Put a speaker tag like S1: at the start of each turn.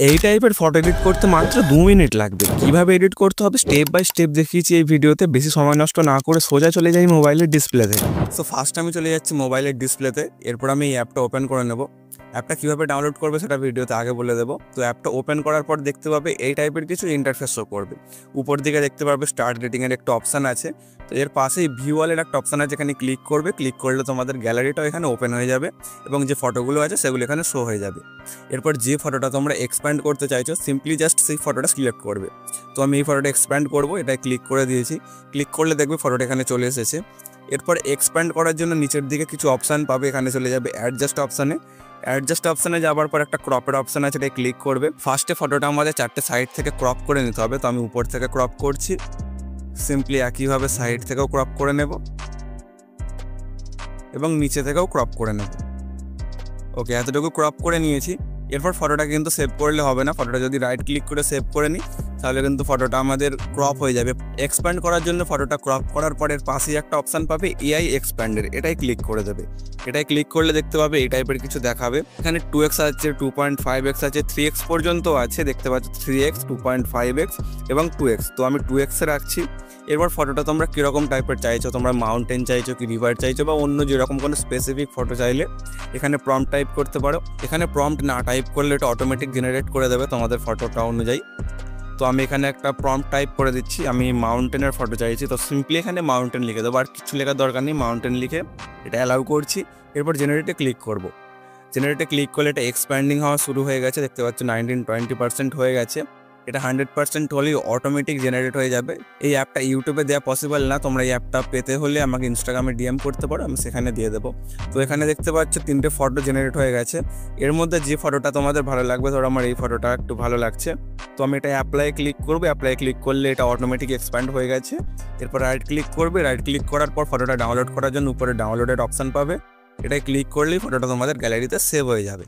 S1: এই টাইপের photo edit করতে মাত্র 2 মিনিট লাগবে। কিভাবে এডিট করতে হবে স্টেপ বাই স্টেপ দেখিয়েছি এই ভিডিওতে। বেশি সময় নষ্ট না করে সোজা চলে যাই মোবাইলের ডিসপ্লেতে। সো ফার্স্ট আমি চলে যাচ্ছি মোবাইলের ডিসপ্লেতে। এরপর আমি এই অ্যাপটা ওপেন করে নেব। অ্যাপটা কীভাবে ডাউনলোড করবে সেটা ভিডিওতে আগে বলে দেবো। তো অ্যাপটা ওপেন করার পর দেখতে পাবে এই টাইপের কিছু ইন্টারফেস শো করবে। উপর দিকে দেখতে পারবে স্টার্ট রেটিংয়ের একটা অপশান আছে। তো এর পাশেই ভিউ ওয়ালের একটা অপশান আছে, এখানে ক্লিক করবে। ক্লিক করলে তোমাদের গ্যালারিটাও এখানে ওপেন হয়ে যাবে এবং যে ফটোগুলো আছে সেগুলো এখানে শো হয়ে যাবে। এরপর যে ফটোটা তোমরা এক্সপ্যান্ড করতে চাইছো সিম্পলি জাস্ট সেই ফটোটা সিলেক্ট করবে। তো আমি এই ফটোটা এক্সপ্যান্ড করবো, এটাই ক্লিক করে দিয়েছি। ক্লিক করলে দেখবে ফটোটা এখানে চলে এসেছে। এরপর এক্সপ্যান্ড করার জন্য নিচের দিকে কিছু অপশান পাবে, এখানে চলে যাবে অ্যাডজাস্ট অপশানে। অ্যাডজাস্ট অপশানে যাওয়ার পর একটা ক্রপের অপশান আছে, এটাই ক্লিক করবে। ফার্স্টে ফটোটা আমাদের 4টে সাইড থেকে ক্রপ করে নিতে হবে। তো আমি উপর থেকে ক্রপ করছি, সিম্পলি একইভাবে সাইড থেকেও ক্রপ করে নেব এবং নিচে থেকেও ক্রপ করে নেব। ওকে, এতটুকু ক্রপ করে নিয়েছি। এরপর ফটোটা কিন্তু সেভ করলে হবে না। ফটোটা যদি রাইট ক্লিক করে সেভ করে নিই তাহলে কিন্তু ফটোটা আমাদের ক্রপ হয়ে যাবে। এক্সপ্যান্ড করার জন্য ফটোটা ক্রপ করার পরের পাশেই একটা অপশান পাবে এআই এক্সপ্যান্ডের, এটাই ক্লিক করে দেবে। এটাই ক্লিক করলে দেখতে পাবে এই টাইপের কিছু দেখাবে। এখানে 2x আছে, 2.5x আছে, 3x পর্যন্ত আছে, দেখতে পাচ্ছ 3x, 2.5x এবং 2x। তো আমি 2x রাখছি। এরপর ফটোটা তোমরা কীরকম টাইপের চাইছো, তোমরা মাউন্টেন চাইছো কি রিভার চাইছো বা অন্য যেরকম কোনো স্পেসিফিক ফটো চাইলে এখানে প্রম্পট টাইপ করতে পারো। এখানে প্রম্পট না টাইপ করলে এটা অটোমেটিক জেনারেট করে দেবে তোমাদের ফটোটা অনুযায়ী। তো আমি এখানে একটা প্রম্পট টাইপ করে দিচ্ছি, আমি মাউন্টেনের ফটো চাইছি। তো সিম্পলি এখানে মাউন্টেন লিখে দেবো, আর কিছু লেখার দরকার নেই। মাউন্টেন লিখে এটা অ্যালাউ করছি। এরপর জেনারেটে ক্লিক করব। জেনারেটে ক্লিক করলে এটা এক্সপ্যান্ডিং হওয়া শুরু হয়ে গেছে, দেখতে পাচ্ছ 19-20% হয়ে গেছে। এটা 100% হলেই অটোমেটিক জেনারেট হয়ে যাবে। এই অ্যাপটা ইউটিউবে দেওয়া পসিবল না, তোমরা এই অ্যাপটা পেতে হলে আমাকে ইনস্টাগ্রামে ডিএম করতে পারো, আমি সেখানে দিয়ে দেবো। তো এখানে দেখতে পাচ্ছ 3টে ফটো জেনারেট হয়ে গেছে। এর মধ্যে যে ফটোটা তোমাদের ভালো লাগবে, ধরো আমার এই ফটোটা একটু ভালো লাগছে, তো আমি এটা অ্যাপ্লাই ক্লিক করবো। অ্যাপ্লাই ক্লিক করলে এটা অটোমেটিক এক্সপ্যান্ড হয়ে গেছে। এরপর রাইট ক্লিক করবে। রাইট ক্লিক করার পর ফটোটা ডাউনলোড করার জন্য উপরে ডাউনলোডের অপশান পাবে, এটাই ক্লিক করলেই ফটোটা তোমাদের গ্যালারিতে সেভ হয়ে যাবে।